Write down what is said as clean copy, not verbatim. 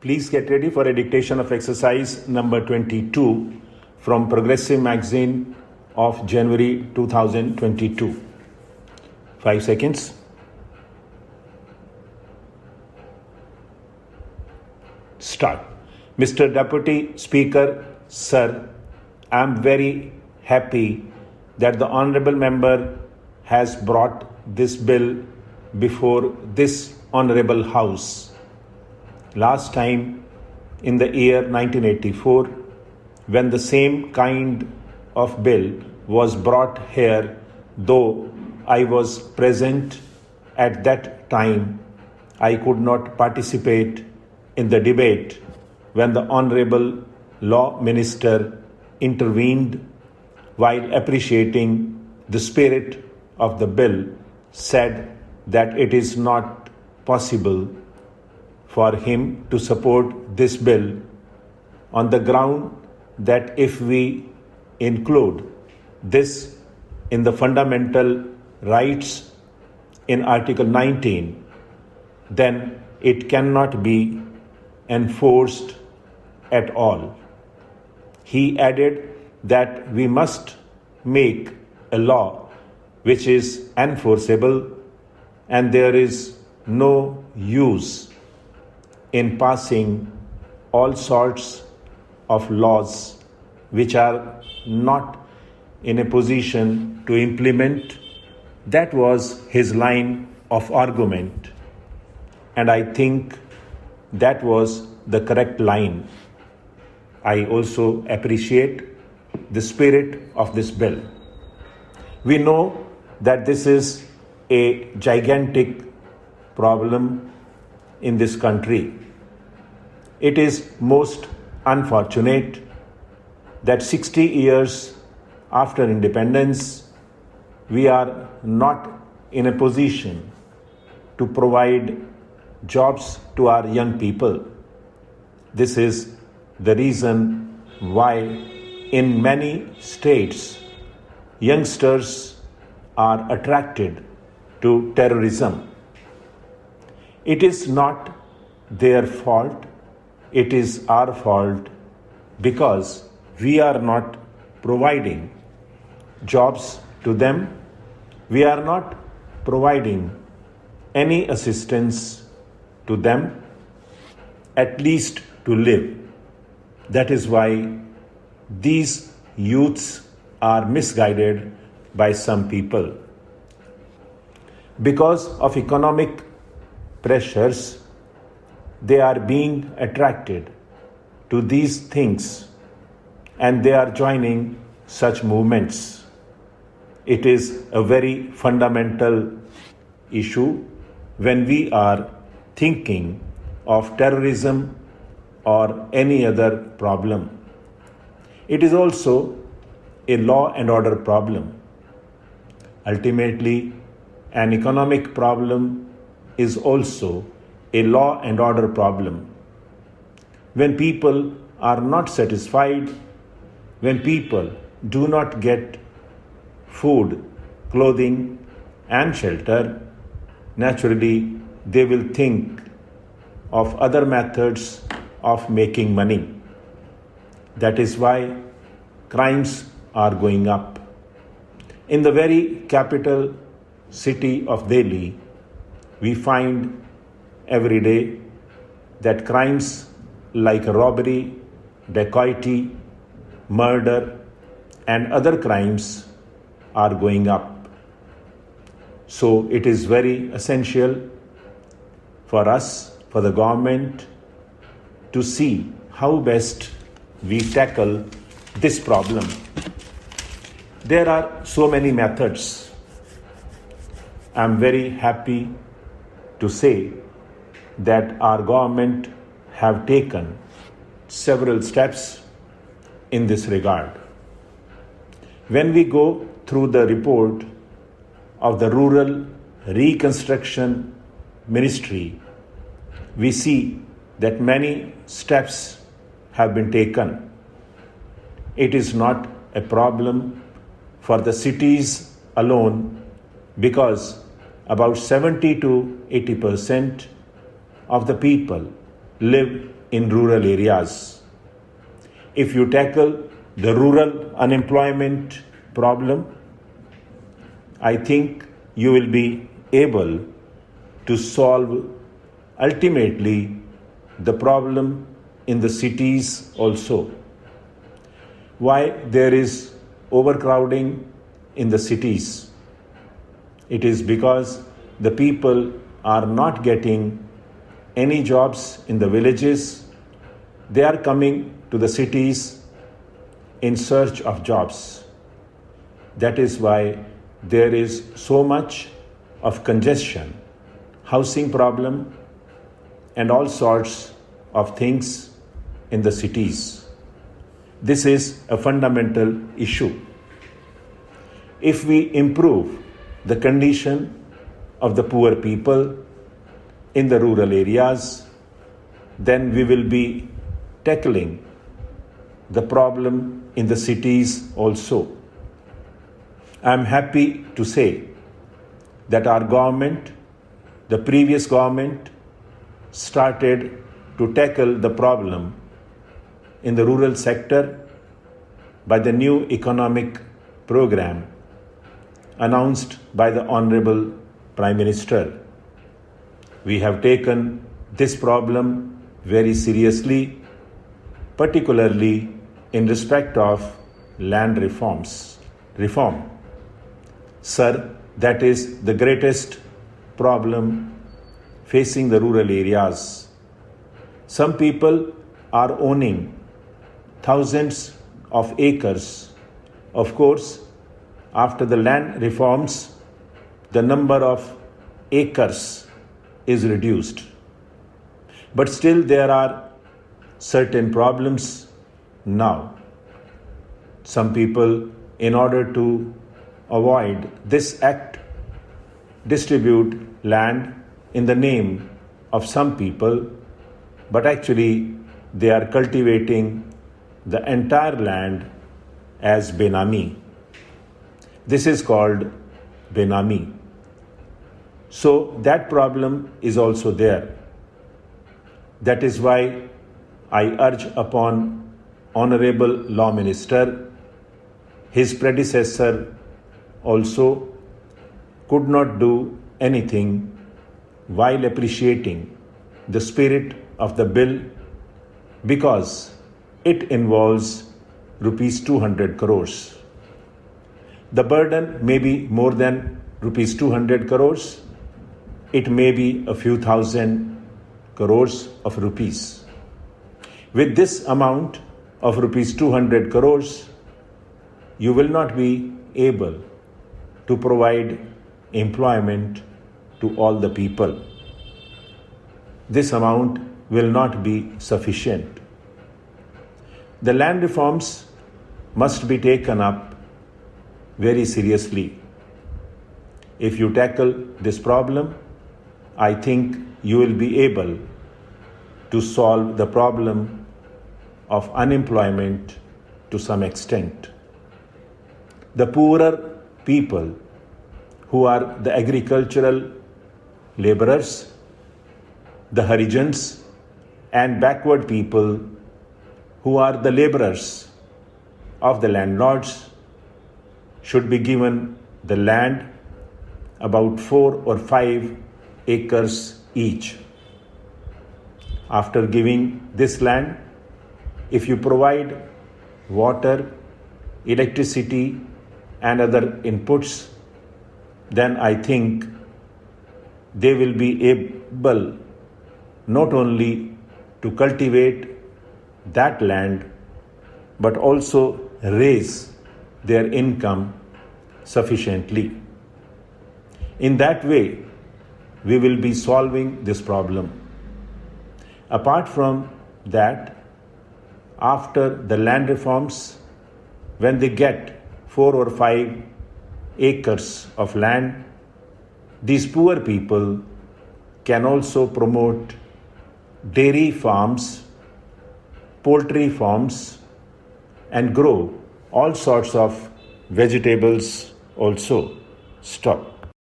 Please get ready for a dictation of exercise number 22 from Progressive Magazine of January 2022. 5 seconds. Start. Mr. Deputy Speaker, Sir, I am very happy that the Honourable Member has brought this bill before this Honourable House. Last time, in the year 1984, when the same kind of bill was brought here, though I was present at that time, I could not participate in the debate when the Honourable Law Minister intervened while appreciating the spirit of the bill, said that it is not possible for him to support this bill on the ground that if we include this in the fundamental rights in Article 19, then it cannot be enforced at all. He added that we must make a law which is enforceable, and there is no use in passing all sorts of laws which are not in a position to implement. That was his line of argument, and I think that was the correct line. I also appreciate the spirit of this bill. We know that this is a gigantic problem in this country. It is most unfortunate that 60 years after independence, we are not in a position to provide jobs to our young people. This is the reason why in many states, youngsters are attracted to terrorism. It is not their fault, it is our fault because we are not providing jobs to them. We are not providing any assistance to them, at least to live. That is why these youths are misguided by some people. Because of economic pressures, they are being attracted to these things and they are joining such movements. It is a very fundamental issue when we are thinking of terrorism or any other problem. It is also a law and order problem. Ultimately, an economic problem is also a law and order problem. When people are not satisfied, when people do not get food, clothing, and shelter, naturally they will think of other methods of making money. That is why crimes are going up. In the very capital city of Delhi, we find every day that crimes like robbery, dacoity, murder, and other crimes are going up. So it is very essential for us, for the government, to see how best we tackle this problem. There are so many methods. I am very happy to say that our government have taken several steps in this regard. When we go through the report of the Rural Reconstruction Ministry, we see that many steps have been taken. It is not a problem for the cities alone because about 70 to 80% of the people live in rural areas. If you tackle the rural unemployment problem, I think you will be able to solve ultimately the problem in the cities also. Why there is overcrowding in the cities? It is because the people are not getting any jobs in the villages. They are coming to the cities in search of jobs. That is why there is so much of congestion, housing problem, and all sorts of things in the cities. This is a fundamental issue. If we improve the condition of the poor people in the rural areas, then we will be tackling the problem in the cities also. I am happy to say that our government, the previous government, started to tackle the problem in the rural sector by the new economic program announced by the Honorable Prime Minister. We have taken this problem very seriously, particularly in respect of land reform. Sir, that is the greatest problem facing the rural areas. Some people are owning thousands of acres. Of course, after the land reforms, the number of acres is reduced. But still there are certain problems now. Some people, in order to avoid this act, distribute land in the name of some people, but actually they are cultivating the entire land as benami. This is called benami. So that problem is also there. That is why I urge upon Honorable Law Minister, his predecessor also could not do anything while appreciating the spirit of the bill because it involves rupees 200 crores. The burden may be more than rupees 200 crores. It may be a few thousand crores of rupees. With this amount of rupees 200 crores, you will not be able to provide employment to all the people. This amount will not be sufficient. The land reforms must be taken up very seriously. If you tackle this problem, I think you will be able to solve the problem of unemployment to some extent. The poorer people who are the agricultural laborers, the Harijans, and backward people who are the laborers of the landlords should be given the land about 4 or 5 acres each. After giving this land, if you provide water, electricity, and other inputs, then I think they will be able not only to cultivate that land but also raise their income sufficiently. In that way, we will be solving this problem. Apart from that, after the land reforms, when they get 4 or 5 acres of land, these poor people can also promote dairy farms, poultry farms, and grow all sorts of vegetables also. Stop.